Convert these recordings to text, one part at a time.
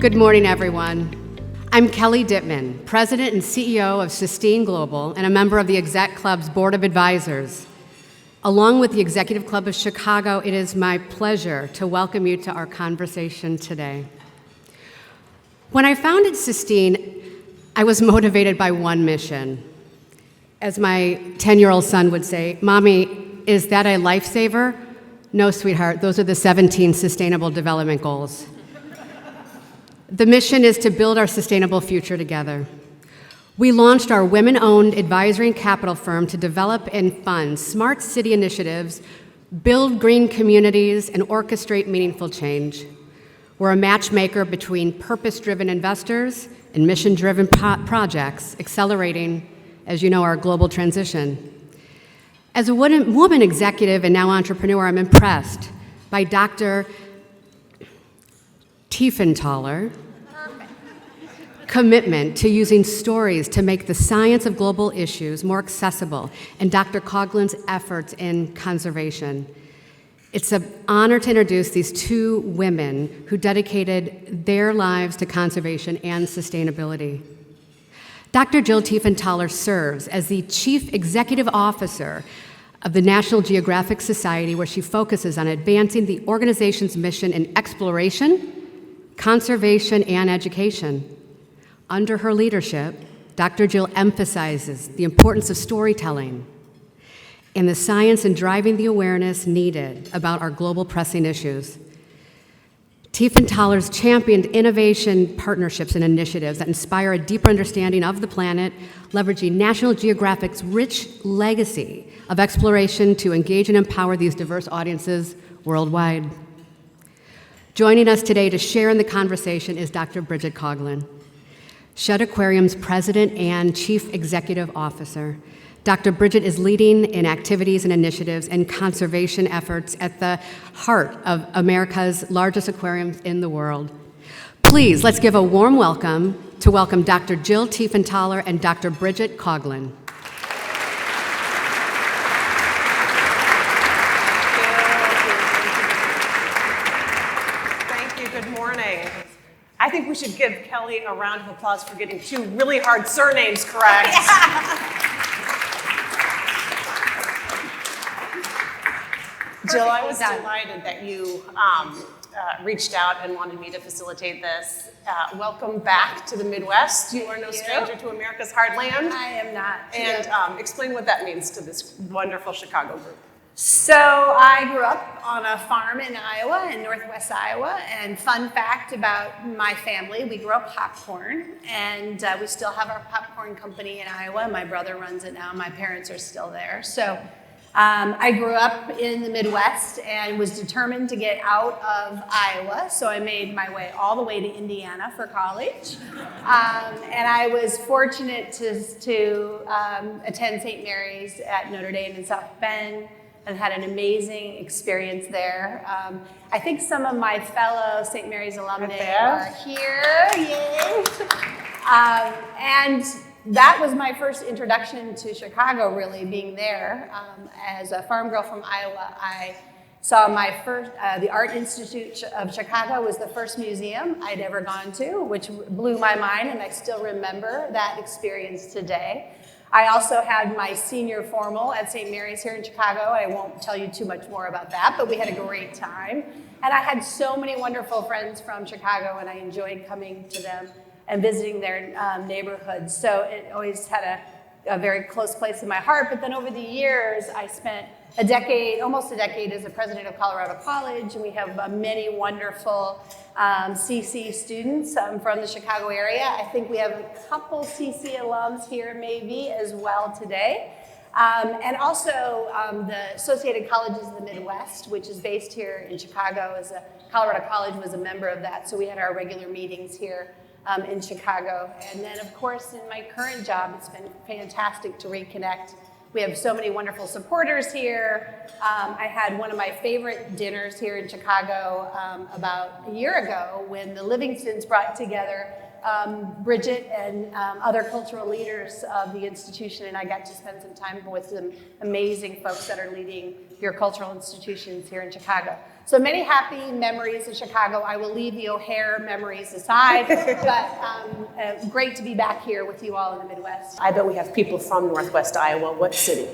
Good morning, everyone. I'm Kelly Dittman, President and CEO of Sustain Global and a member of the Exec Club's Board of Advisors. Along with the Executive Club of Chicago, it is my pleasure to welcome you to our conversation today. When I founded Sustain, I was motivated by one mission. As my 10-year-old son would say, "Mommy, is that a lifesaver?" No, sweetheart, those are the 17 Sustainable Development Goals. The mission is to build our sustainable future together. We launched our women-owned advisory and capital firm to develop and fund smart city initiatives, build green communities, and orchestrate meaningful change. We're a matchmaker between purpose-driven investors and mission-driven projects, accelerating, as you know, our global transition. As a woman executive and now entrepreneur, I'm impressed by Dr. Tiefenthaler commitment to using stories to make the science of global issues more accessible, and Dr. Coughlin's efforts in conservation. It's an honor to introduce these two women who dedicated their lives to conservation and sustainability. Dr. Jill Tiefenthaler serves as the Chief Executive Officer of the National Geographic Society, where she focuses on advancing the organization's mission in exploration, conservation, and education. Under her leadership, Dr. Jill emphasizes the importance of storytelling and the science in driving the awareness needed about our global pressing issues. Tiefenthaler's championed innovation partnerships and initiatives that inspire a deeper understanding of the planet, leveraging National Geographic's rich legacy of exploration to engage and empower these diverse audiences worldwide. Joining us today to share in the conversation is Dr. Bridget Coughlin, Shedd Aquarium's President and Chief Executive Officer. Dr. Bridget is leading in activities and initiatives and conservation efforts at the heart of America's largest aquariums in the world. Please, let's give a warm welcome to Dr. Jill Tiefenthaler and Dr. Bridget Coughlin. I think we should give Kelly a round of applause for getting two really hard surnames correct. Yeah. Jill, I was delighted that you reached out and wanted me to facilitate this. Welcome back to the Midwest. You are no stranger to America's heartland. I am not. And explain what that means to this wonderful Chicago group. So I grew up on a farm in Iowa, in northwest Iowa, and fun fact about my family, we grew up popcorn, and we still have our popcorn company in Iowa. My brother runs it now. My parents are still there. So I grew up in the Midwest and was determined to get out of Iowa, so I made my way all the way to Indiana for college. And I was fortunate to attend St. Mary's at Notre Dame in South Bend, and had an amazing experience there. I think some of my fellow St. Mary's alumni are here, yay! And that was my first introduction to Chicago, really, being there. As a farm girl from Iowa, I saw my first, the Art Institute of Chicago was the first museum I'd ever gone to, which blew my mind, and I still remember that experience today. I also had my senior formal at St. Mary's here in Chicago. I won't tell you too much more about that, but we had a great time. And I had so many wonderful friends from Chicago, and I enjoyed coming to them and visiting their neighborhoods. So it always had a very close place in my heart. But then over the years, I spent almost a decade as the president of Colorado College, and we have many wonderful CC students from the Chicago area. I think we have a couple CC alums here maybe as well today. And also the Associated Colleges of the Midwest, which is based here in Chicago. Colorado College was a member of that, so we had our regular meetings here in Chicago. And then of course in my current job, it's been fantastic to reconnect. We have so many wonderful supporters here. I had one of my favorite dinners here in Chicago about a year ago when the Livingstons brought together Bridget and other cultural leaders of the institution, and I got to spend some time with some amazing folks that are leading your cultural institutions here in Chicago. So many happy memories of Chicago. I will leave the O'Hare memories aside, but great to be back here with you all in the Midwest. I bet we have people from Northwest Iowa. What city?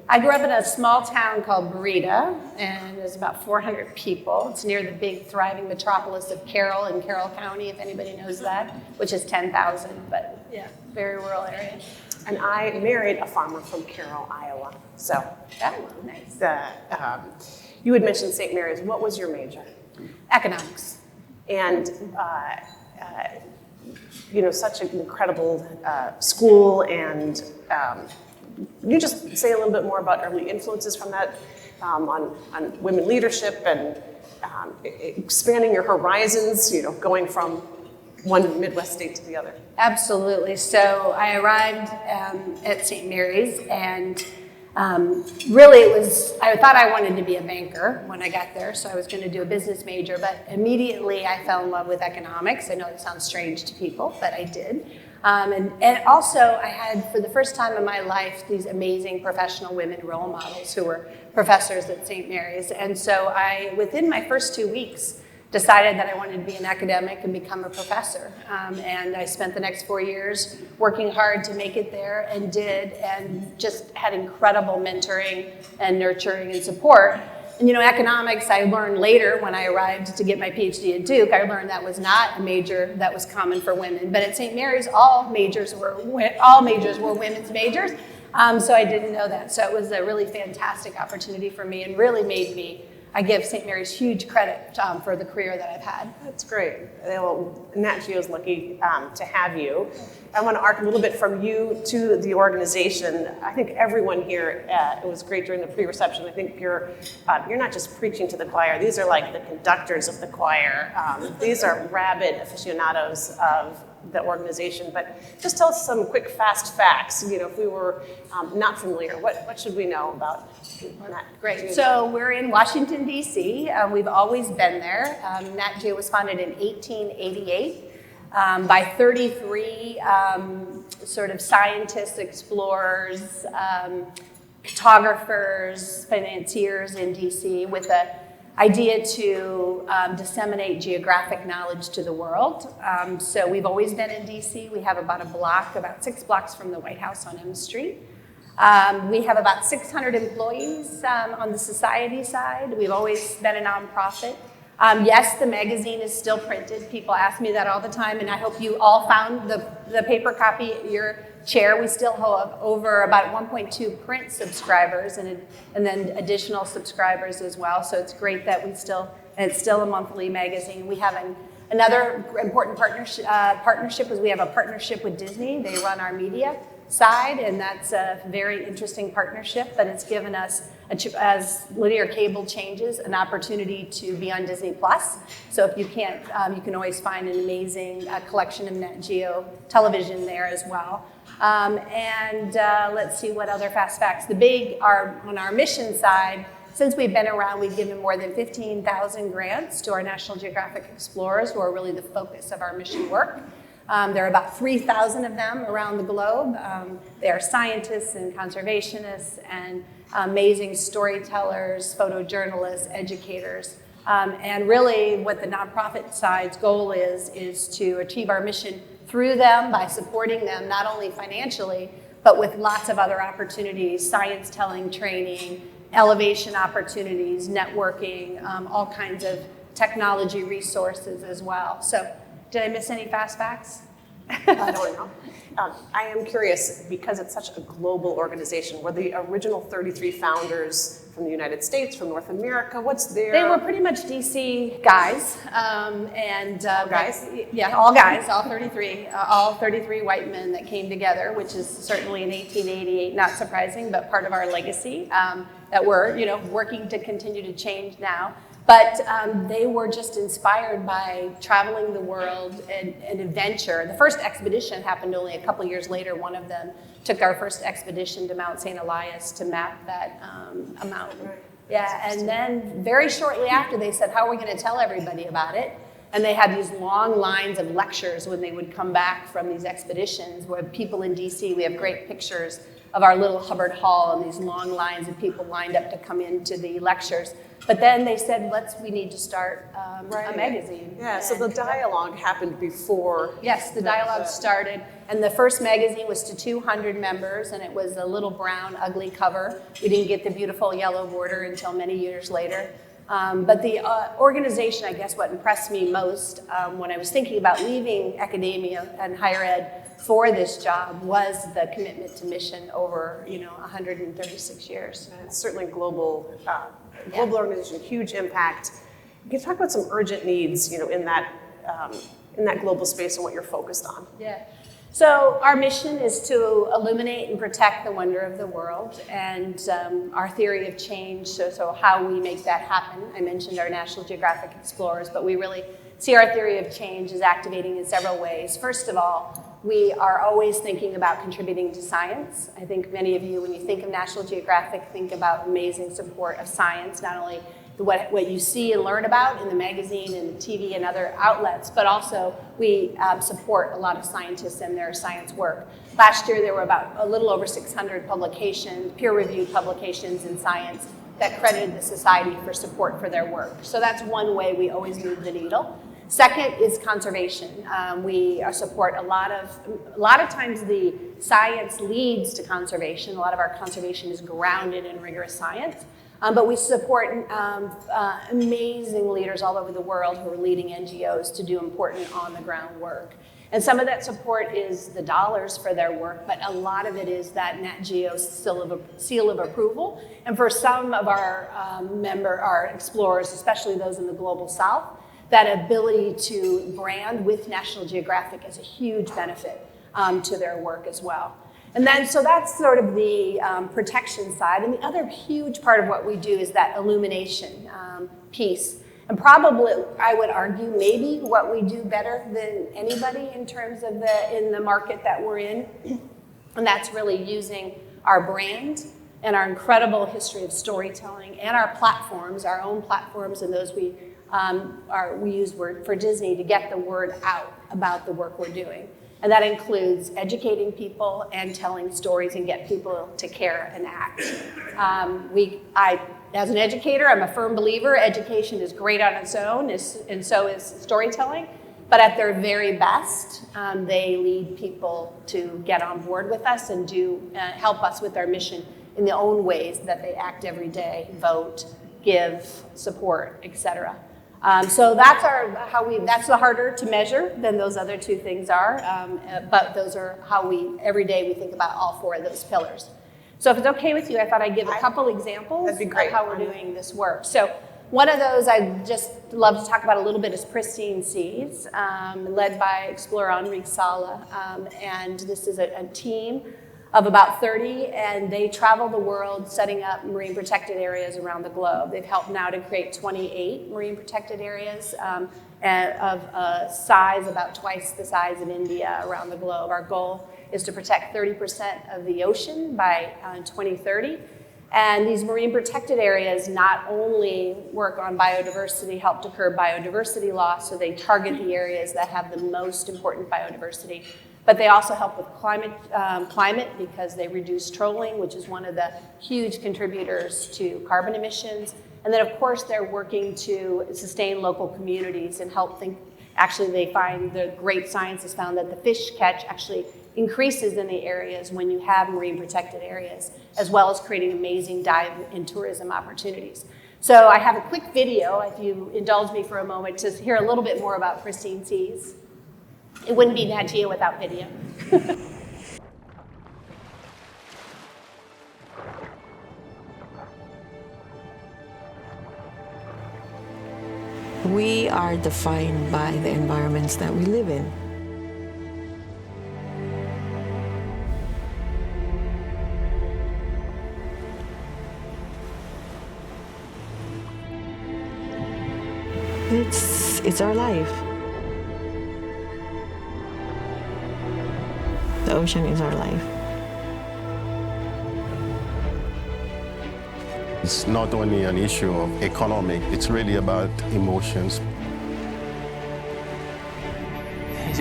I grew up in a small town called Berita, and there's about 400 people. It's near the big, thriving metropolis of Carroll in Carroll County, if anybody knows that, which is 10,000, but yeah, very rural area. And I married a farmer from Carroll, Iowa. So, Nice. You had mentioned St. Mary's. What was your major? Economics. And such an incredible school, and you just say a little bit more about early influences from that on women leadership and expanding your horizons, going from one Midwest state to the other. Absolutely. So I arrived at St. Mary's, and really I thought I wanted to be a banker when I got there, so I was going to do a business major, but immediately I fell in love with economics. I know it sounds strange to people, but I did. And also I had, for the first time in my life, these amazing professional women role models who were professors at St. Mary's. And so within my first 2 weeks, decided that I wanted to be an academic and become a professor. And I spent the next 4 years working hard to make it there, and did, and just had incredible mentoring and nurturing and support. And economics, I learned later when I arrived to get my PhD at Duke, I learned that was not a major that was common for women. But at St. Mary's, all majors were women's majors. So I didn't know that. So it was a really fantastic opportunity for me, and really made me, I give St. Mary's huge credit for the career that I've had. That's great. Well, Nat Geo's lucky to have you. I want to arc a little bit from you to the organization. I think everyone here, it was great during the pre-reception. I think you're not just preaching to the choir. These are like the conductors of the choir. These are rabid aficionados of the organization. But just tell us some quick, fast facts. If we were not familiar, what should we know about Nat? Great. So we're in Washington, D.C. We've always been there. Nat Geo was founded in 1888 by 33 sort of scientists, explorers, cartographers, financiers in D.C. with the idea to disseminate geographic knowledge to the world. So we've always been in D.C. We have about 6 blocks from the White House on M Street. We have about 600 employees on the society side. We've always been a nonprofit. Yes, the magazine is still printed. People ask me that all the time, and I hope you all found the paper copy at your chair. We still have over about 1.2 print subscribers, and then additional subscribers as well. So it's great that it's still a monthly magazine. We have another important partnership is we have a partnership with Disney. They run our media side, and that's a very interesting partnership, but it's given us, as linear cable changes, an opportunity to be on Disney Plus. So if you can't, you can always find an amazing collection of Nat Geo television there as well. Let's see what other fast facts. On our mission side, since we've been around, we've given more than 15,000 grants to our National Geographic explorers, who are really the focus of our mission work. There are about 3,000 of them around the globe. They are scientists and conservationists and amazing storytellers, photojournalists, educators. And really what the nonprofit side's goal is to achieve our mission through them by supporting them, not only financially, but with lots of other opportunities, science telling training, elevation opportunities, networking, all kinds of technology resources as well. So did I miss any fast facts? I don't know. I am curious, because it's such a global organization, were the original 33 founders from the United States, from North America? What's their... They were pretty much DC guys. All guys? Yeah, all guys, all 33. All 33 white men that came together, which is certainly in 1888, not surprising, but part of our legacy that we're working to continue to change now. But they were just inspired by traveling the world and adventure. The first expedition happened only a couple years later. One of them took our first expedition to Mount St. Elias to map that mountain. Yeah, and then very shortly after, they said, how are we going to tell everybody about it? And they had these long lines of lectures when they would come back from these expeditions, where people in DC, we have great pictures of our little Hubbard Hall and these long lines of people lined up to come into the lectures. But then they said, we need to start a magazine. Yeah, so the dialogue happened before. Yes, the dialogue started. And the first magazine was to 200 members, and it was a little brown, ugly cover. We didn't get the beautiful yellow border until many years later. But the organization, I guess what impressed me most when I was thinking about leaving academia and higher ed for this job was the commitment to mission over 136 years. And it's certainly global organization, huge impact. Can you talk about some urgent needs, in that global space and what you're focused on? Yeah. So our mission is to illuminate and protect the wonder of the world, and our theory of change, so how we make that happen. I mentioned our National Geographic Explorers, but we really see our theory of change as activating in several ways. First of all, we are always thinking about contributing to science. I think many of you, when you think of National Geographic, think about amazing support of science, not only what you see and learn about in the magazine and the TV and other outlets, but also we support a lot of scientists and their science work. Last year, there were about a little over 600 publications, peer-reviewed publications in science that credited the Society for support for their work. So that's one way we always move the needle. Second is conservation. We support a lot of times the science leads to conservation. A lot of our conservation is grounded in rigorous science. But we support amazing leaders all over the world who are leading NGOs to do important on-the-ground work. And some of that support is the dollars for their work, but a lot of it is that Nat Geo seal of approval. And for some of our explorers, especially those in the Global South, that ability to brand with National Geographic is a huge benefit to their work as well. And then, so that's sort of the protection side. And the other huge part of what we do is that illumination piece. And probably, I would argue, maybe what we do better than anybody in terms of in the market that we're in. And that's really using our brand and our incredible history of storytelling and our platforms, our own platforms, and those we use for Disney to get the word out about the work we're doing. And that includes educating people and telling stories and get people to care and act. As an educator, I'm a firm believer education is great on its own, and so is storytelling. But at their very best, they lead people to get on board with us and help us with our mission in their own ways that they act every day, vote, give, support, etc. So that's that's the harder to measure than those other two things are, but those are how every day we think about all four of those pillars. So if it's okay with you, I thought I'd give a couple examples of how we're doing this work. So one of those I'd just love to talk about a little bit is Pristine Seas, led by explorer Enrique Sala, and this is a team of about 30, and they travel the world setting up marine protected areas around the globe. They've helped now to create 28 marine protected areas of a size about twice the size of India around the globe. Our goal is to protect 30% of the ocean by 2030. And these marine protected areas not only work on biodiversity, help to curb biodiversity loss, so they target the areas that have the most important biodiversity, but they also help with climate because they reduce trolling, which is one of the huge contributors to carbon emissions. And then, of course, they're working to sustain local communities and help they find, the great science has found that the fish catch actually increases in the areas when you have marine protected areas, as well as creating amazing dive and tourism opportunities. So I have a quick video, if you indulge me for a moment, to hear a little bit more about Pristine Seas. It wouldn't be Nat Geo without video. We are defined by the environments that we live in. It's our life. The ocean is our life. It's not only an issue of economic, it's really about emotions.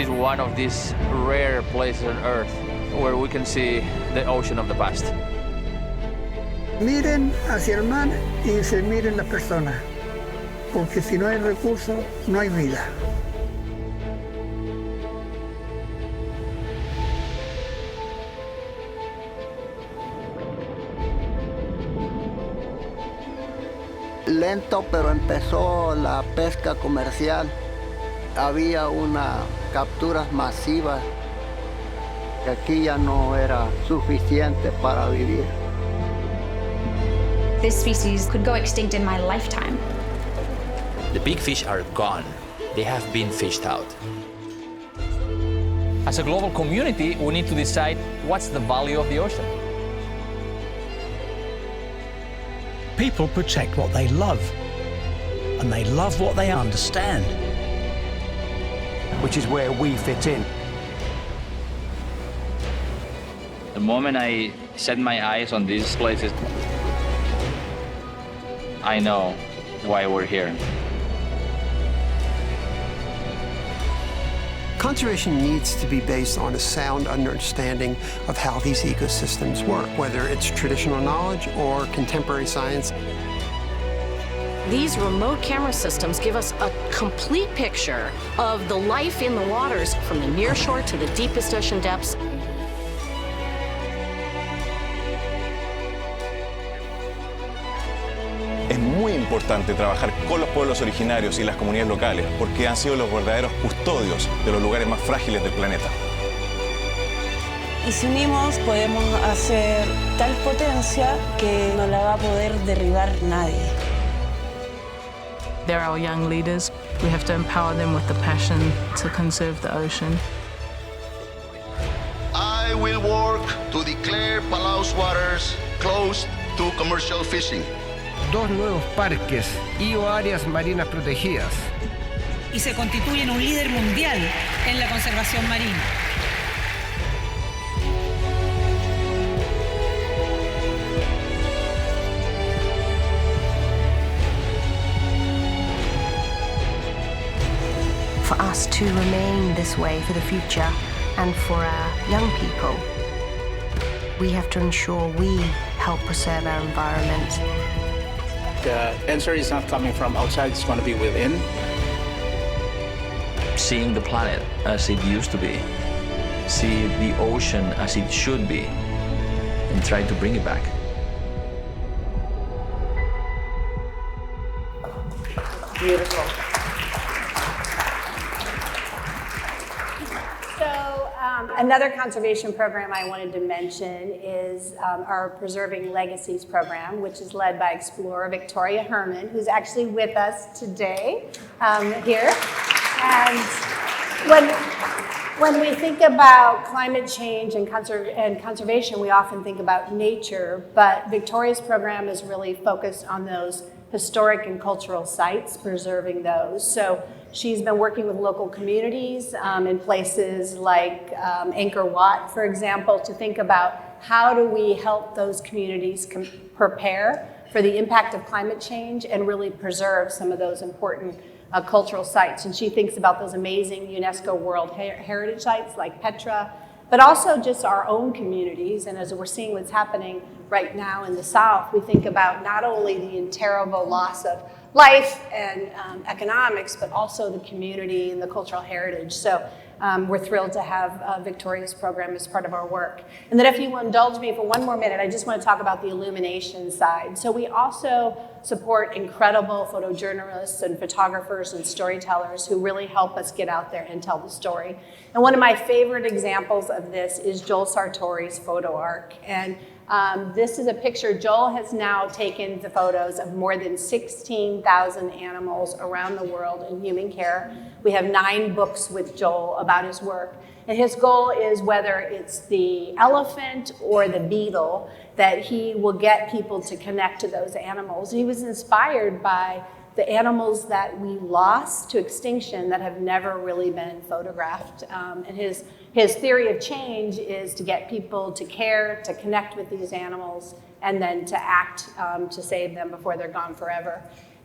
is one of these rare places on Earth where we can see the ocean of the past. Miren hacia el mar y se miren las personas, porque si no hay recursos, no hay vida. Lento, pero empezó la pesca comercial. Había unas capturas masivas que aquí ya no era suficiente para vivir. This species could go extinct in my lifetime. The big fish are gone. They have been fished out. As a global community, we need to decide what's the value of the ocean. People protect what they love, and they love what they understand. Which is where we fit in. The moment I set my eyes on these places, I know why we're here. Conservation needs to be based on a sound understanding of how these ecosystems work, whether it's traditional knowledge or contemporary science. These remote camera systems give us a complete picture of the life in the waters from the near shore to the deepest ocean depths. Es muy importante trabajar con los pueblos originarios y las comunidades locales porque han sido los verdaderos custodios de los lugares más frágiles del planeta. Y si unimos podemos hacer tal potencia que no la va a poder derribar nadie. They're our young leaders. We have to empower them with the passion to conserve the ocean. I will work to declare Palau's waters closed to commercial fishing. 2 nuevos parques y o áreas marinas protegidas. Y se constituye en un líder mundial en la conservación marina. For us to remain this way for the future and for our young people, we have to ensure we help preserve our environment. The answer is not coming from outside, it's going to be within. Seeing the planet as it used to be, see the ocean as it should be, and try to bring it back. Beautiful. Another conservation program I wanted to mention is our Preserving Legacies program, which is led by explorer Victoria Herman, who's actually with us today here. And when we think about climate change and conservation, we often think about nature, but Victoria's program is really focused on those historic and cultural sites, preserving those. So she's been working with local communities in places like Angkor Wat, for example, to think about how do we help those communities prepare for the impact of climate change and really preserve some of those important cultural sites. And she thinks about those amazing UNESCO World Heritage sites like Petra, but also just our own communities. And as we're seeing what's happening right now in the South, we think about not only the terrible loss of life and economics, but also the community and the cultural heritage. So we're thrilled to have Victoria's program as part of our work. And then if you will indulge me for one more minute, I just want to talk about the illumination side. So we also support incredible photojournalists and photographers and storytellers who really help us get out there and tell the story. And one of my favorite examples of this is Joel Sartori's photo arc. And this is a picture. Joel has now taken the photos of more than 16,000 animals around the world in human care. We have 9 books with Joel about his work. And his goal is, whether it's the elephant or the beetle, that he will get people to connect to those animals. He was inspired by the animals that we lost to extinction that have never really been photographed. And his theory of change is to get people to care, to connect with these animals, and then to act to save them before they're gone forever.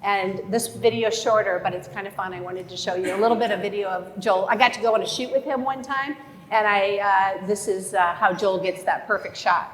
And this video is shorter, but it's kind of fun. I wanted to show you a little bit of video of Joel. I got to go on a shoot with him one time, and this is how Joel gets that perfect shot.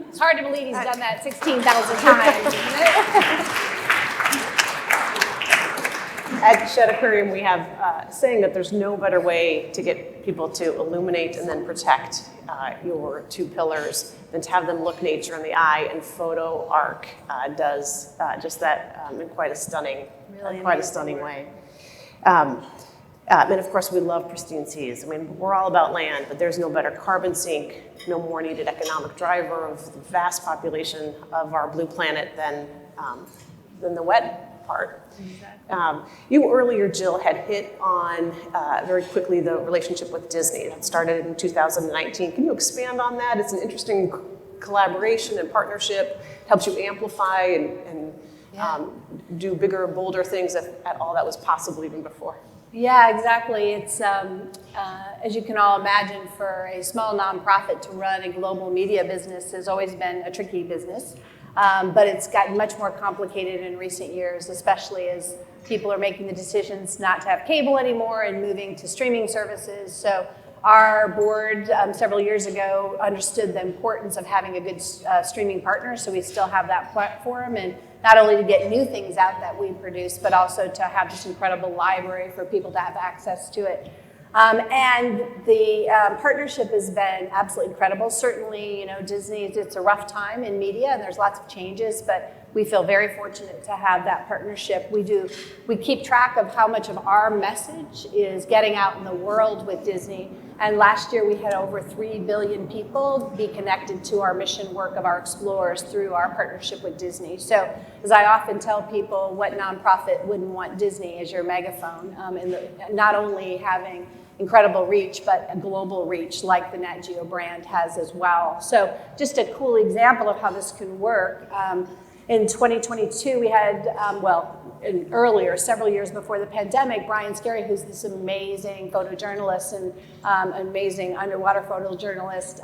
It's hard to believe he's done that 16,000 times, isn't it? At Shed Aquarium, we have saying that there's no better way to get people to illuminate and then protect your two pillars than to have them look nature in the eye, and Photo Arc does just that in quite a stunning way. And of course, we love pristine seas. I mean, we're all about land, but there's no better carbon sink, no more needed economic driver of the vast population of our blue planet than the wet part. Exactly. You earlier, Jill, had hit on very quickly the relationship with Disney. That started in 2019. Can you expand on that? It's an interesting collaboration and partnership. It helps you amplify and do bigger, bolder things if at all that was possible even before. Yeah, exactly. It's, as you can all imagine, for a small nonprofit to run a global media business has always been a tricky business. But it's gotten much more complicated in recent years, especially as people are making the decisions not to have cable anymore and moving to streaming services. So our board several years ago understood the importance of having a good streaming partner, so we still have that platform, and not only to get new things out that we produce, but also to have this incredible library for people to have access to it. And the partnership has been absolutely incredible. Certainly, you know, Disney, it's a rough time in media and there's lots of changes, but we feel very fortunate to have that partnership. We keep track of how much of our message is getting out in the world with Disney. And last year we had over 3 billion people be connected to our mission work of our explorers through our partnership with Disney. So as I often tell people, what nonprofit wouldn't want Disney as your megaphone, and not only having incredible reach, but a global reach like the Nat Geo brand has as well. So just a cool example of how this can work. In 2022, we had, earlier, several years before the pandemic, Brian Scarry, who's this amazing photojournalist and amazing underwater photojournalist,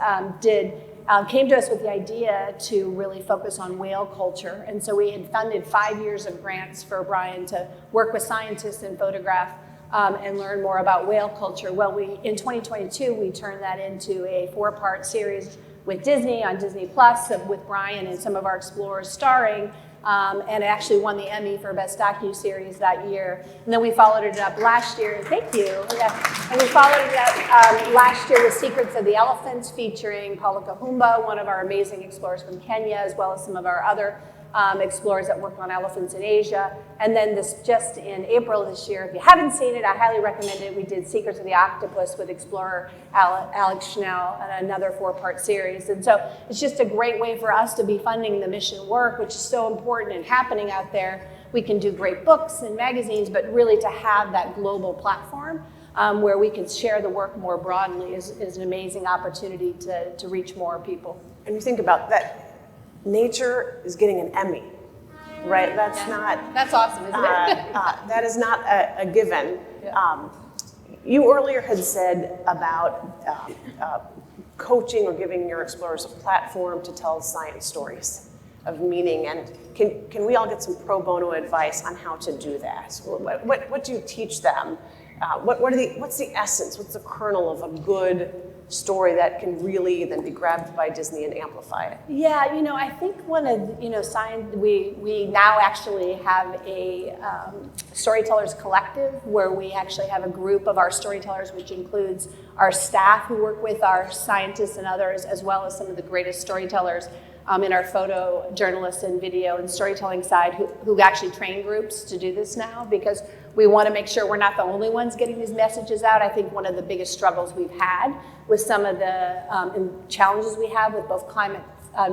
came to us with the idea to really focus on whale culture. And so we had funded 5 years of grants for Brian to work with scientists and photograph and learn more about whale culture. Well, in 2022, we turned that into a 4-part series with Disney on Disney Plus with Brian and some of our explorers starring, and it actually won the Emmy for Best Docu-Series that year. And then we followed it up last year, thank you. Yeah. And we followed it up last year with Secrets of the Elephants featuring Paula Kahumba, one of our amazing explorers from Kenya, as well as some of our other explorers that work on elephants in Asia. And then just in April this year, if you haven't seen it, I highly recommend it. We did Secrets of the Octopus with explorer Alex Schnell, and another 4-part series. And so it's just a great way for us to be funding the mission work, which is so important and happening out there, we can do great books and magazines, but really to have that global platform where we can share the work more broadly is an amazing opportunity to reach more people. And you think about that, Nature is getting an Emmy, right? That's That's awesome, isn't it? That is not a given. Yeah. You earlier had said about coaching or giving your explorers a platform to tell science stories of meaning, and can we all get some pro bono advice on how to do that? What do you teach them? What's the essence? What's the kernel of a good story that can really then be grabbed by Disney and amplify it? Yeah, I think one of, science, we now actually have a storytellers collective where we actually have a group of our storytellers, which includes our staff who work with our scientists and others, as well as some of the greatest storytellers in our photo journalists and video and storytelling side who actually train groups to do this now, because we want to make sure we're not the only ones getting these messages out. I think one of the biggest struggles we've had with some of the challenges we have with both climate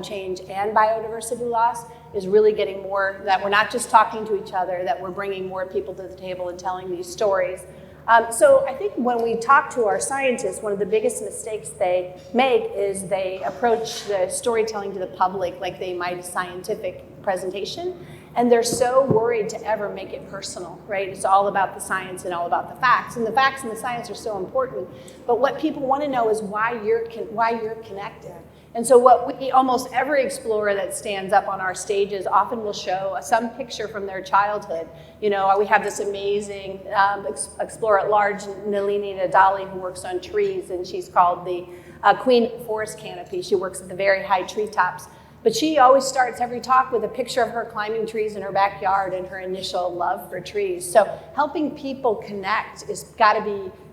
change and biodiversity loss is really getting more, that we're not just talking to each other, that we're bringing more people to the table and telling these stories. So I think when we talk to our scientists, one of the biggest mistakes they make is they approach the storytelling to the public like they might a scientific presentation. And they're so worried to ever make it personal, right? It's all about the science and all about the facts. And the facts and the science are so important. But what people want to know is why you're connected. And so almost every explorer that stands up on our stages often will show some picture from their childhood. We have this amazing explorer at large, Nalini Nadali, who works on trees, and she's called the Queen of the Forest Canopy. She works at the very high treetops. But she always starts every talk with a picture of her climbing trees in her backyard and her initial love for trees. So helping people connect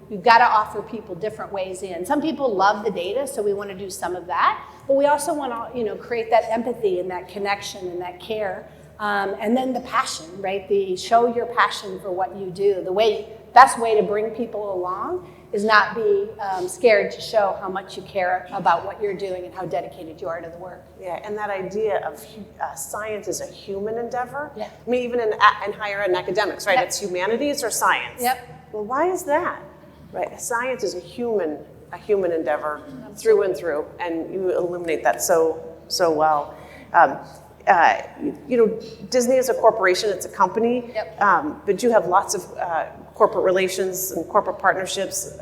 you've got to offer people different ways in. Some people love the data, so we want to do some of that. But we also want to, create that empathy and that connection and that care. And then the passion, right? Show your passion for what you do. The best way to bring people along is not be scared to show how much you care about what you're doing and how dedicated you are to the work. Yeah, and that idea of science is a human endeavor. Yeah. I mean, even in higher ed and academics, right? Yep. It's humanities or science. Yep. Well, why is that? Right, science is a human endeavor through and through, and you illuminate that so well. Disney is a corporation; it's a company. Yep. But you have lots of corporate relations and corporate partnerships.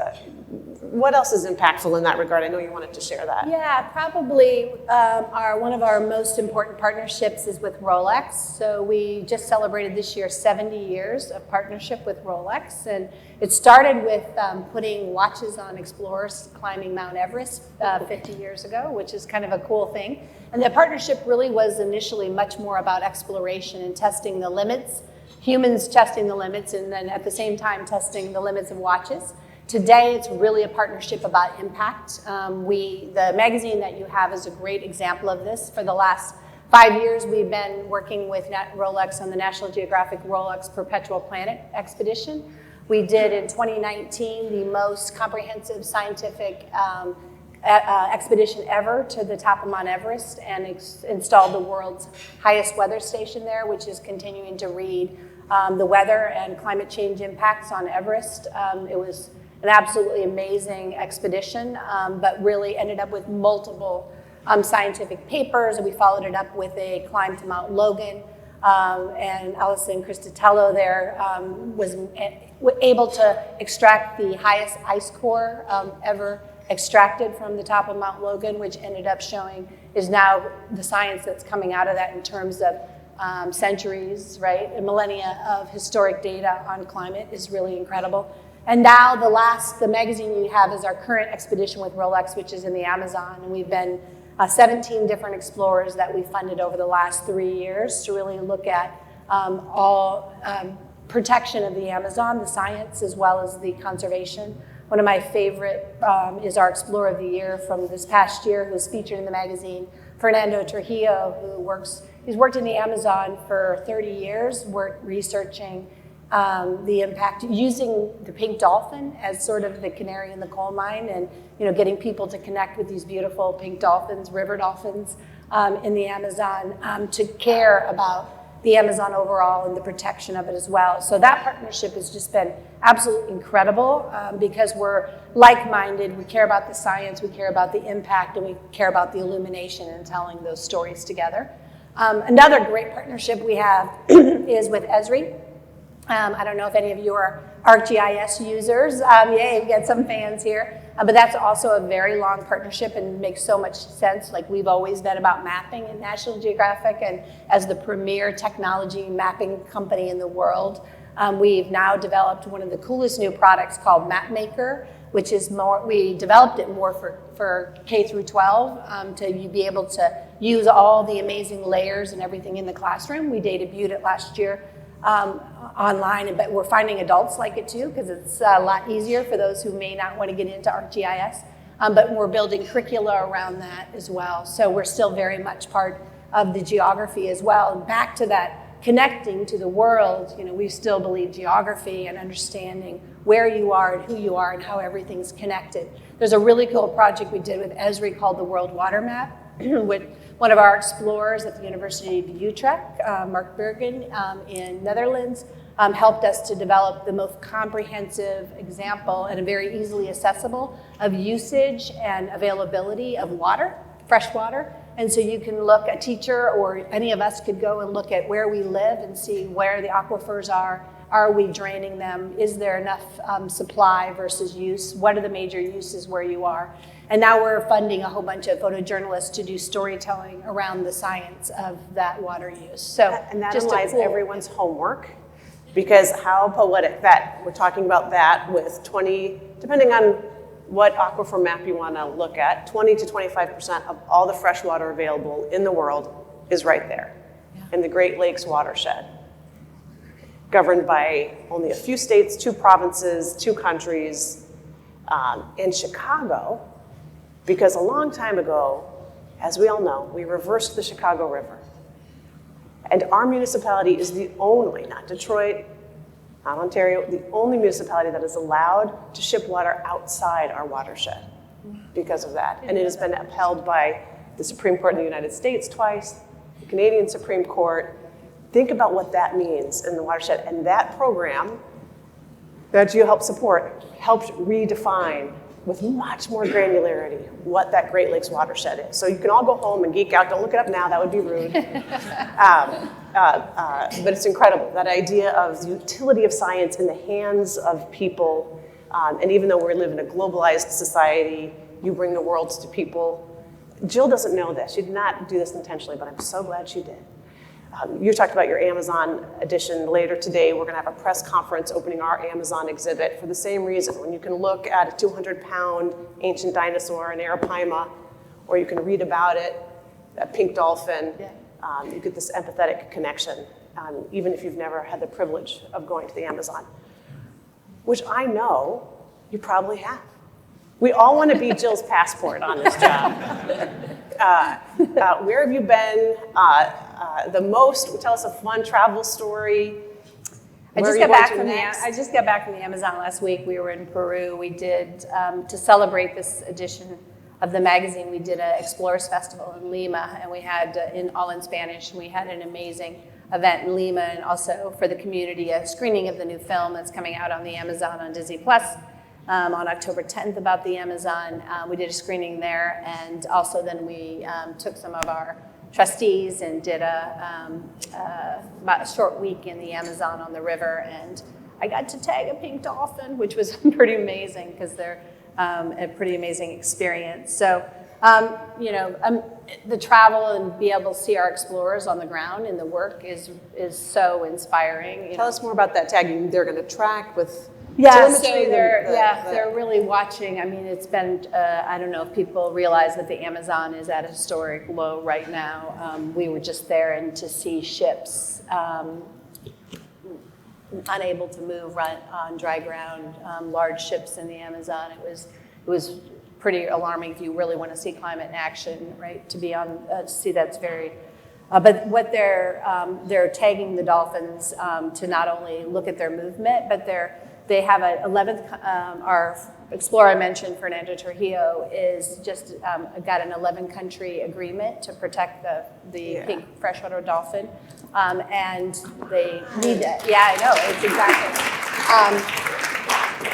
What else is impactful in that regard? I know you wanted to share that. Yeah, probably one of our most important partnerships is with Rolex. So we just celebrated this year 70 years of partnership with Rolex. And it started with putting watches on explorers climbing Mount Everest 50 years ago, which is kind of a cool thing. And the partnership really was initially much more about exploration and testing the limits, humans testing the limits, and then at the same time testing the limits of watches. Today, it's really a partnership about impact. The magazine that you have is a great example of this. For the last 5 years, we've been working with Rolex on the National Geographic Rolex Perpetual Planet expedition. We did in 2019 the most comprehensive scientific expedition ever to the top of Mount Everest and installed the world's highest weather station there, which is continuing to read the weather and climate change impacts on Everest. It was an absolutely amazing expedition, but really ended up with multiple scientific papers. And we followed it up with a climb to Mount Logan. And Alison Christatello there was able to extract the highest ice core ever extracted from the top of Mount Logan, which ended up showing is now the science that's coming out of that in terms of centuries, right? And millennia of historic data on climate is really incredible. And now the magazine you have is our current expedition with Rolex, which is in the Amazon. And we've been 17 different explorers that we funded over the last 3 years to really look at all protection of the Amazon, the science, as well as the conservation. One of my favorite is our Explorer of the Year from this past year, who was featured in the magazine, Fernando Trujillo, he's worked in the Amazon for 30 years, researching the impact, using the pink dolphin as sort of the canary in the coal mine, and getting people to connect with these beautiful pink dolphins, river dolphins in the Amazon, to care about the Amazon overall and the protection of it as well. So that partnership has just been absolutely incredible because we're like-minded. We care about the science, we care about the impact, and we care about the illumination and telling those stories together. Another great partnership we have is with Esri. I don't know if any of you are ArcGIS users. Yeah, we've got some fans here. But that's also a very long partnership and makes so much sense. Like, we've always been about mapping at National Geographic, and as the premier technology mapping company in the world, we've now developed one of the coolest new products called MapMaker, which is more, we developed it more for K through 12 to be able to use all the amazing layers and everything in the classroom. We debuted it last year online, but we're finding adults like it too, because it's a lot easier for those who may not want to get into ArcGIS. But we're building curricula around that as well. So we're still very much part of the geography as well. And back to that connecting to the world, you know, we still believe geography and understanding where you are and who you are and how everything's connected. There's a really cool project we did with Esri called the World Water Map, with one of our explorers at the University of Utrecht, Mark Bergen in Netherlands, helped us to develop the most comprehensive example and a very easily accessible of usage and availability of water, fresh water. And so you can look, a teacher or any of us could go and look at where we live and see where the aquifers are we draining them, is there enough supply versus use, what are the major uses where you are. And now we're funding a whole bunch of photojournalists to do storytelling around the science of that water use. So, and that just underlies everyone's homework, because how poetic that we're talking about that with 20, depending on what aquifer map you want to look at, 20 to 25% of all the fresh water available in the world is right there in the Great Lakes watershed, governed by only a few states, 2 provinces, 2 countries, in Chicago. Because a long time ago, as we all know, we reversed the Chicago River. And our municipality is the only, not Detroit, not Ontario, the only municipality that is allowed to ship water outside our watershed because of that. And it has been upheld by the Supreme Court in the United States twice, the Canadian Supreme Court. Think about what that means in the watershed. And that program that you help support helped redefine with much more granularity what that Great Lakes watershed is. So you can all go home and geek out. Don't look it up now, that would be rude. But it's incredible, that idea of the utility of science in the hands of people. And even though we live in a globalized society, you bring the world to people. Jill doesn't know this. She did not do this intentionally, but I'm so glad she did. You talked about your Amazon edition later today. We're going to have a press conference opening our Amazon exhibit for the same reason. When you can look at a 200-pound ancient dinosaur in Arapaima, or you can read about it, a pink dolphin, you get this empathetic connection, even if you've never had the privilege of going to the Amazon, which I know you probably have. We all want to be Jill's passport on this job. Where have you been the most? Tell us a fun travel story. I just got back from the Amazon last week. We were in Peru. We did, to celebrate this edition of the magazine, we did an Explorers Festival in Lima, and we had, all in Spanish, and we had an amazing event in Lima, and also for the community, a screening of the new film that's coming out on the Amazon on Disney Plus. On October 10th about the Amazon. We did a screening there, and also then we took some of our trustees and did about a short week in the Amazon on the river, and I got to tag a pink dolphin, which was pretty amazing because they're a pretty amazing experience. So, the travel and be able to see our explorers on the ground in the work is so inspiring. Tell us more about that tagging. They're going to track with telemetry. They're really watching. I mean, it's been, I don't know if people realize that the Amazon is at a historic low right now. We were just there, and to see ships unable to move on dry ground, large ships in the Amazon, it was pretty alarming if you really want to see climate in action, right? To be on, to see that's very, but what they're tagging the dolphins to not only look at their movement, but they're they have an 11th, our explorer I mentioned, Fernando Trujillo, is just got an 11-country agreement to protect the pink freshwater dolphin. And they need it. Yeah, I know, it's exactly.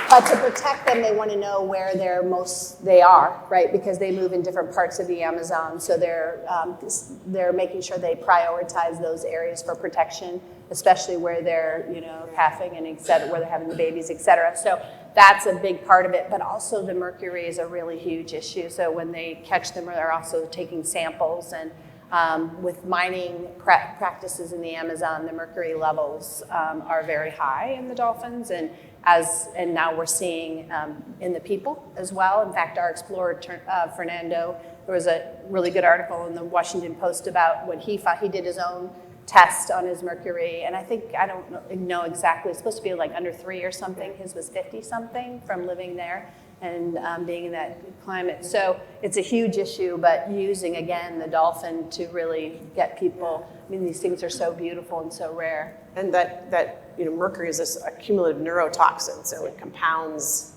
But to protect them, they want to know where they are, right? Because they move in different parts of the Amazon. So they're making sure they prioritize those areas for protection, especially where they're, calving and et cetera, where they're having the babies, et cetera. So that's a big part of it. But also the mercury is a really huge issue. So when they catch them, they're also taking samples. And with mining practices in the Amazon, the mercury levels are very high in the dolphins. And now we're seeing in the people as well. In fact, our explorer, Fernando, there was a really good article in the Washington Post about what he found. He did his own test on his mercury, and I don't know exactly, it's supposed to be like under 3 or something. His was 50-something from living there and being in that climate. So it's a huge issue, but using, again, the dolphin to really get people, these things are so beautiful and so rare. And that mercury is this accumulative neurotoxin, so it compounds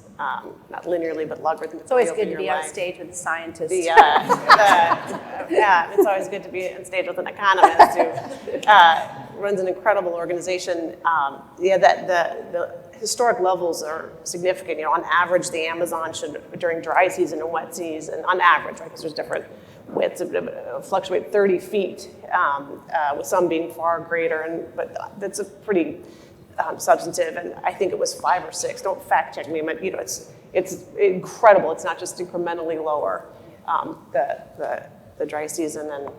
not linearly but logarithmically. It's always good to be on stage with a scientist. It's always good to be on stage with an economist who runs an incredible organization. The historic levels are significant. On average, the Amazon should, during dry season and wet season, on average, right, because there's different widths, fluctuate 30 feet, with some being far greater, but that's a pretty substantive, and I think it was 5 or 6. Don't fact check me, but it's incredible. It's not just incrementally lower, the dry season and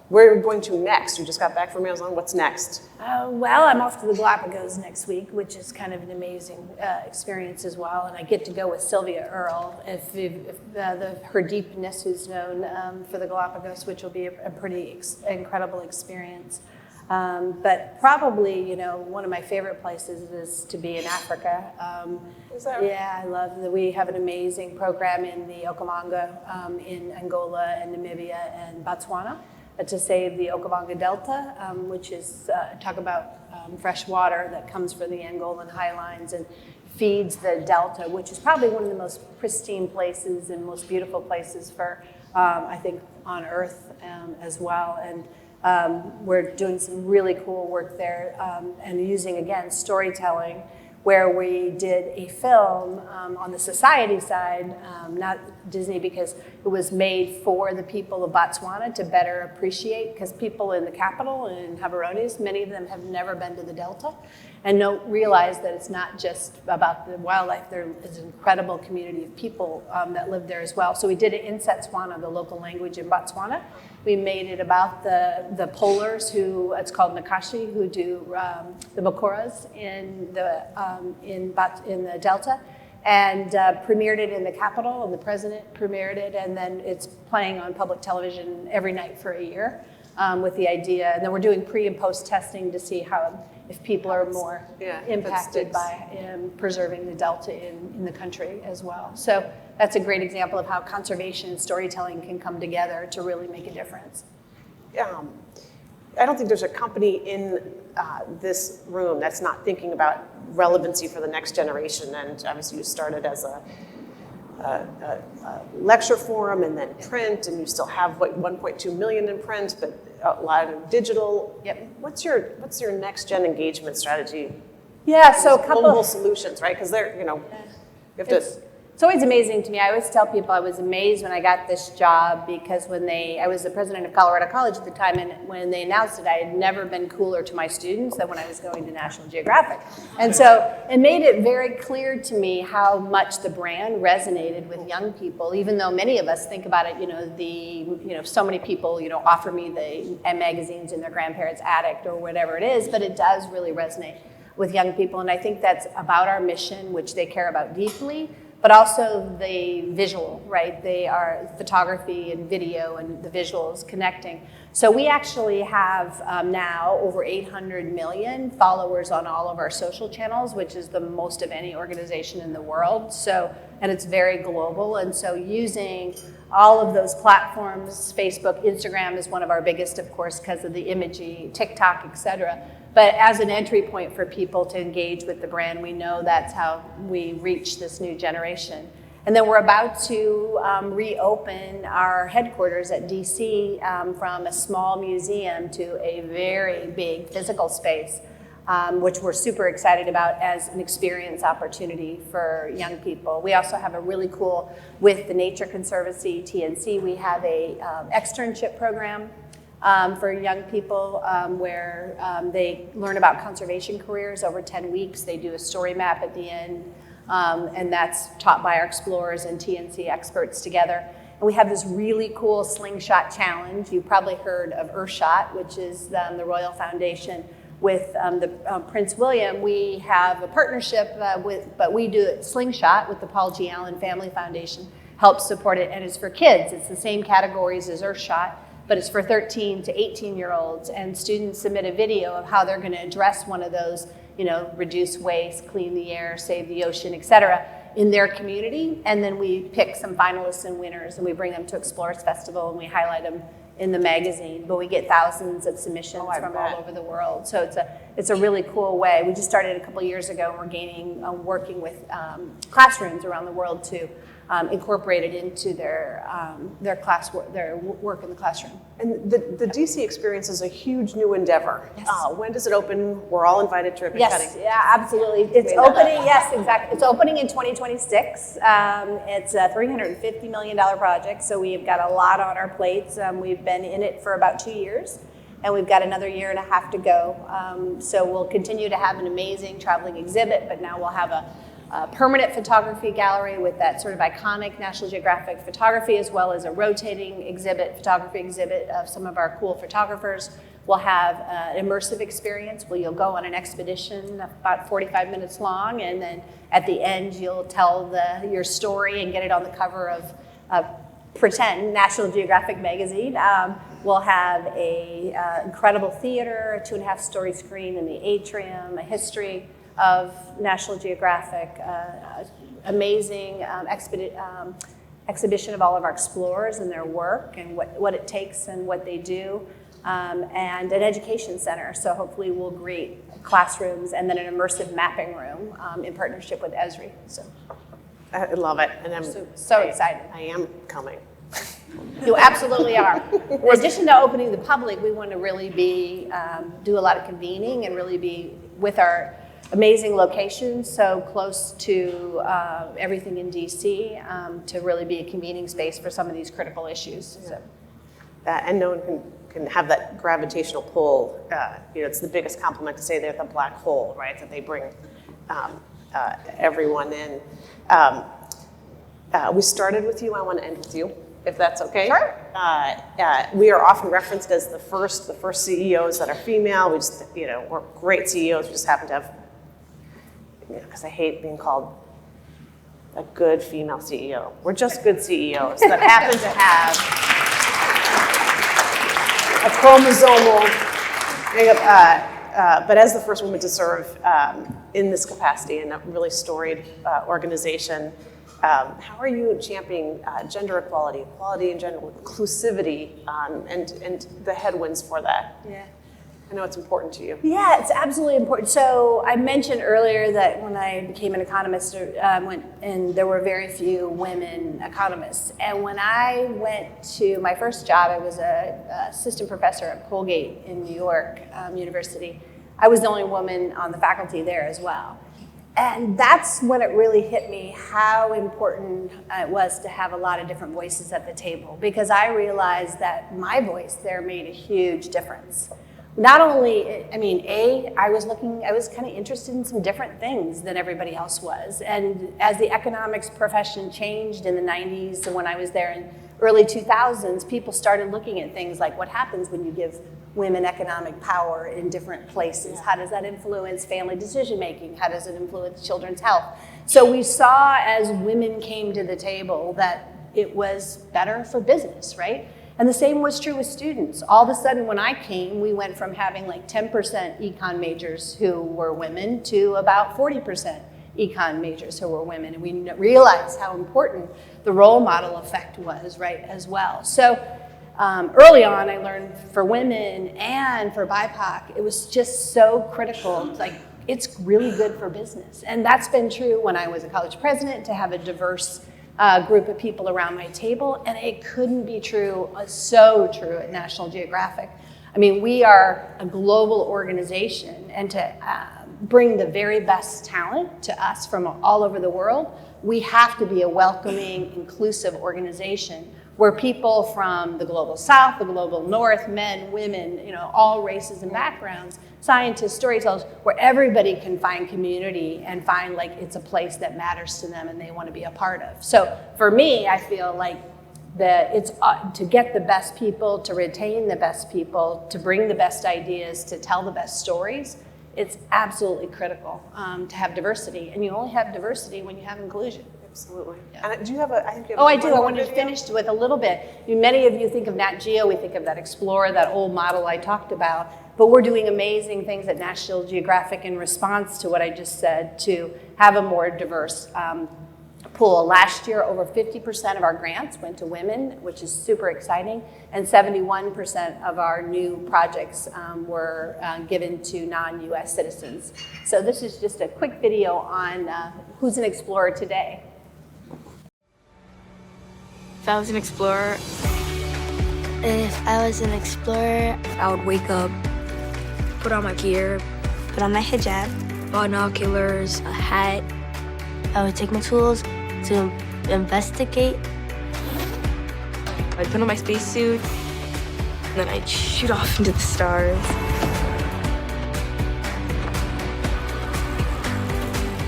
where are you going to next? You just got back from Amazon. What's next? Well, I'm off to the Galapagos next week, which is kind of an amazing experience as well. And I get to go with Sylvia Earle, her deepness, who's known for the Galapagos, which will be a pretty incredible experience. But probably, one of my favorite places is to be in Africa. Is that right? Yeah, I love that. We have an amazing program in the Okavango, in Angola and Namibia and Botswana, to save the Okavango Delta, which is, talk about fresh water that comes from the Angolan highlands and feeds the delta, which is probably one of the most pristine places and most beautiful places for, I think, on Earth as well. And we're doing some really cool work there and using, again, storytelling, where we did a film on the society side, not Disney, because it was made for the people of Botswana to better appreciate, because people in the capital and in Gaborone, many of them have never been to the Delta and don't realize that it's not just about the wildlife. There is an incredible community of people that live there as well. So we did it in Setswana, the local language in Botswana. We made it about the polars, who, it's called Nakashi, who do the Bakoras in the Delta, and premiered it in the capital, and the president premiered it, and then it's playing on public television every night for a year with the idea. And then we're doing pre and post testing to see if people are more impacted by preserving the Delta in the country as well. So that's a great example of how conservation and storytelling can come together to really make a difference. I don't think there's a company in this room that's not thinking about relevancy for the next generation. And obviously you started as a lecture forum and then print, and you still have 1.2 million in print, but a lot of digital. Yep. What's your next gen engagement strategy? Yeah, so a couple global solutions, right? Because they're, you have to. It's always amazing to me. I always tell people I was amazed when I got this job, because I was the president of Colorado College at the time, and when they announced it, I had never been cooler to my students than when I was going to National Geographic. And so it made it very clear to me how much the brand resonated with young people, even though many of us think about it, so many people, offer me the magazines in their grandparents' attic or whatever it is, but it does really resonate with young people. And I think that's about our mission, which they care about deeply, but also the visual, right? They are photography and video and the visuals connecting. So we actually have now over 800 million followers on all of our social channels, which is the most of any organization in the world. So, and it's very global. And so using all of those platforms, Facebook, Instagram is one of our biggest, of course, because of the imagery, TikTok, et cetera. But as an entry point for people to engage with the brand, we know that's how we reach this new generation. And then we're about to reopen our headquarters at DC from a small museum to a very big physical space, which we're super excited about as an experience opportunity for young people. We also have a really cool, with the Nature Conservancy, TNC, we have a externship program for young people where they learn about conservation careers over 10 weeks. They do a story map at the end. And that's taught by our explorers and TNC experts together. And we have this really cool slingshot challenge. You've probably heard of Earthshot, which is the Royal Foundation with Prince William. We have a partnership but we do it slingshot with the Paul G. Allen Family Foundation, helps support it, and it's for kids. It's the same categories as Earthshot, but it's for 13 to 18-year-olds, and students submit a video of how they're going to address one of those, reduce waste, clean the air, save the ocean, et cetera, in their community. And then we pick some finalists and winners, and we bring them to Explorers Festival, and we highlight them in the magazine. But we get thousands of submissions from all over the world. So it's a really cool way. We just started a couple of years ago, and we're working with classrooms around the world to incorporate it into their work in the classroom. And the DC experience is a huge new endeavor. Yes. When does it open? We're all invited to ribbon cutting. Yes, yeah, absolutely. It's opening, yes, exactly. It's opening in 2026. It's a $350 million project, so we've got a lot on our plates. We've been in it for about 2 years, and we've got another year and a half to go. So we'll continue to have an amazing traveling exhibit, but now we'll have a permanent photography gallery with that sort of iconic National Geographic photography, as well as a rotating photography exhibit of some of our cool photographers. We'll have an immersive experience where you'll go on an expedition about 45 minutes long, and then at the end you'll tell your story and get it on the cover of pretend National Geographic magazine. We'll have a incredible theater, a 2.5-story screen in the atrium, a history of National Geographic, amazing exhibition of all of our explorers and their work and what it takes and what they do, and an education center. So hopefully we'll greet classrooms, and then an immersive mapping room in partnership with Esri. So I love it, and I'm so excited. I am coming. You absolutely are. In addition to opening the public, we want to really do a lot of convening and really be with our amazing locations, so close to everything in DC, to really be a convening space for some of these critical issues. So. And no one can have that gravitational pull. It's the biggest compliment to say they're the black hole, right? That they bring everyone in. We started with you. I want to end with you, if that's okay. Sure. We are often referenced as the first CEOs that are female. We just, we're great CEOs. We just happen to have, because I hate being called a good female CEO. We're just good CEOs that happen to have a chromosomal, but as the first woman to serve in this capacity in a really storied organization, how are you championing gender equality and gender inclusivity, and the headwinds for that? Yeah. I know it's important to you. Yeah, it's absolutely important. So I mentioned earlier that when I became an economist, and there were very few women economists. And when I went to my first job, I was an assistant professor at Colgate in New York University. I was the only woman on the faculty there as well. And that's when it really hit me how important it was to have a lot of different voices at the table, because I realized that my voice there made a huge difference. Not only, I was kind of interested in some different things than everybody else was. And as the economics profession changed in the 90s, and when I was there in early 2000s, people started looking at things like what happens when you give women economic power in different places. How does that influence family decision making? How does it influence children's health? So we saw as women came to the table that it was better for business, right? And the same was true with students. All of a sudden, when I came, we went from having like 10% econ majors who were women to about 40% econ majors who were women. And we realized how important the role model effect was, right, as well. So early on, I learned for women and for BIPOC, it was just so critical. Like, it's really good for business. And that's been true when I was a college president, to have a diverse group of people around my table. And it couldn't be true, so true at National Geographic. I mean, we are a global organization, and to bring the very best talent to us from all over the world, we have to be a welcoming, inclusive organization where people from the global south, the global north, men, women, all races and backgrounds, scientists, storytellers, where everybody can find community and find like it's a place that matters to them and they want to be a part of. So for me, I feel like it's to get the best people, to retain the best people, to bring the best ideas, to tell the best stories. It's absolutely critical to have diversity, and you only have diversity when you have inclusion. Absolutely. Yeah. And do you have a? I think you have I do. I want to finish with a little bit. Many of you think of Nat Geo. We think of that Explorer, that old model I talked about. But we're doing amazing things at National Geographic in response to what I just said, to have a more diverse pool. Last year, over 50% of our grants went to women, which is super exciting, and 71% of our new projects were given to non-US citizens. So this is just a quick video on who's an explorer today. If I was an explorer, I would wake up, put on my gear, put on my hijab, binoculars, a hat. I would take my tools to investigate. I'd put on my spacesuit, and then I'd shoot off into the stars.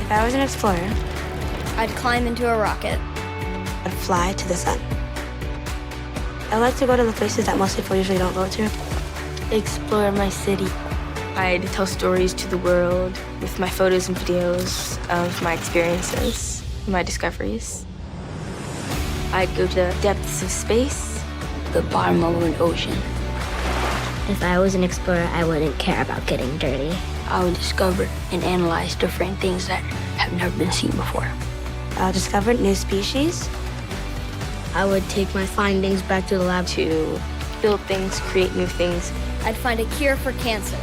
If I was an explorer, I'd climb into a rocket. I'd fly to the sun. I like to go to the places that most people usually don't go to. Explore my city. I'd tell stories to the world with my photos and videos of my experiences, my discoveries. I'd go to the depths of space, the bottom of an ocean. If I was an explorer, I wouldn't care about getting dirty. I would discover and analyze different things that have never been seen before. I'll discover new species. I would take my findings back to the lab to build things, create new things. I'd find a cure for cancer.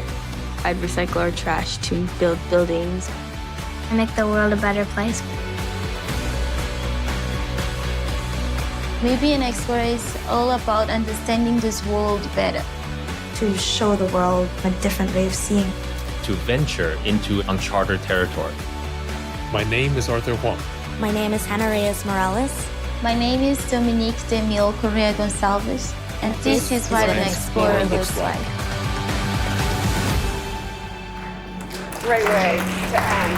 I'd recycle our trash to build buildings. And make the world a better place. Maybe an explorer is all about understanding this world better. To show the world a different way of seeing. To venture into uncharted territory. My name is Arthur Huang. My name is Hannah Reyes Morales. My name is Dominique Demille Correa Gonçalves, and this is what an explorer looks like. Great way to end.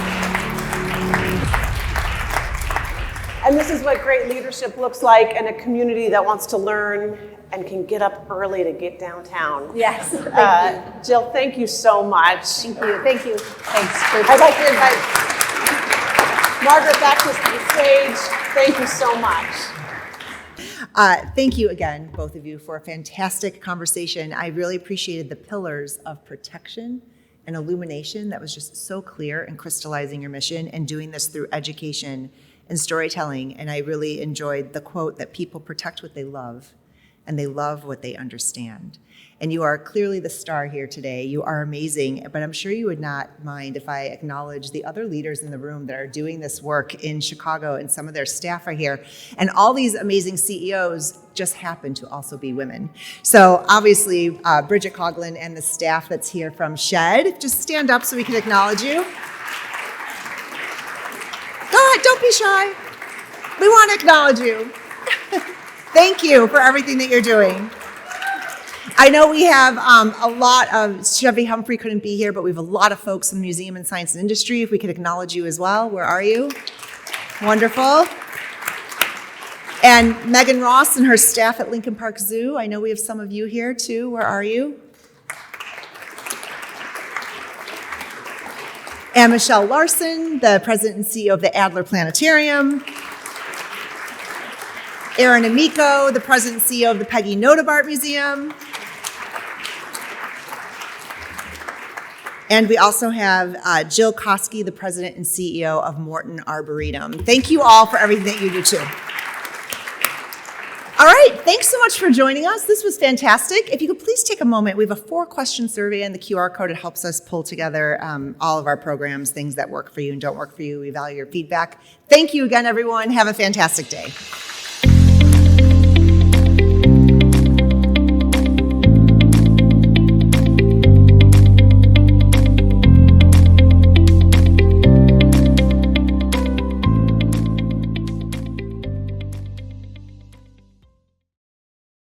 And this is what great leadership looks like in a community that wants to learn and can get up early to get downtown. Yes. Jill, thank you so much. Thank you. Thank you. Thanks. I'd like to invite Margaret back to the stage. Thank you so much. Thank you again, both of you, for a fantastic conversation. I really appreciated the pillars of protection and illumination that was just so clear in crystallizing your mission and doing this through education and storytelling. And I really enjoyed the quote that people protect what they love, and they love what they understand. And you are clearly the star here today. You are amazing, but I'm sure you would not mind if I acknowledge the other leaders in the room that are doing this work in Chicago, and some of their staff are here. And all these amazing CEOs just happen to also be women. So obviously, Bridget Coughlin and the staff that's here from SHED, just stand up so we can acknowledge you. Go ahead, don't be shy. We want to acknowledge you. Thank you for everything that you're doing. I know we have a lot of, Chevy Humphrey couldn't be here, but we have a lot of folks in the museum and science and industry. If we could acknowledge you as well. Where are you? Wonderful. And Megan Ross and her staff at Lincoln Park Zoo. I know we have some of you here too. Where are you? And Michelle Larson, the president and CEO of the Adler Planetarium. Erin Amico, the president and CEO of the Peggy Notebart Museum. And we also have Jill Koski, the president and CEO of Morton Arboretum. Thank you all for everything that you do too. All right, thanks so much for joining us. This was fantastic. If you could please take a moment, we have a 4-question survey and the QR code. It helps us pull together all of our programs, things that work for you and don't work for you. We value your feedback. Thank you again, everyone. Have a fantastic day.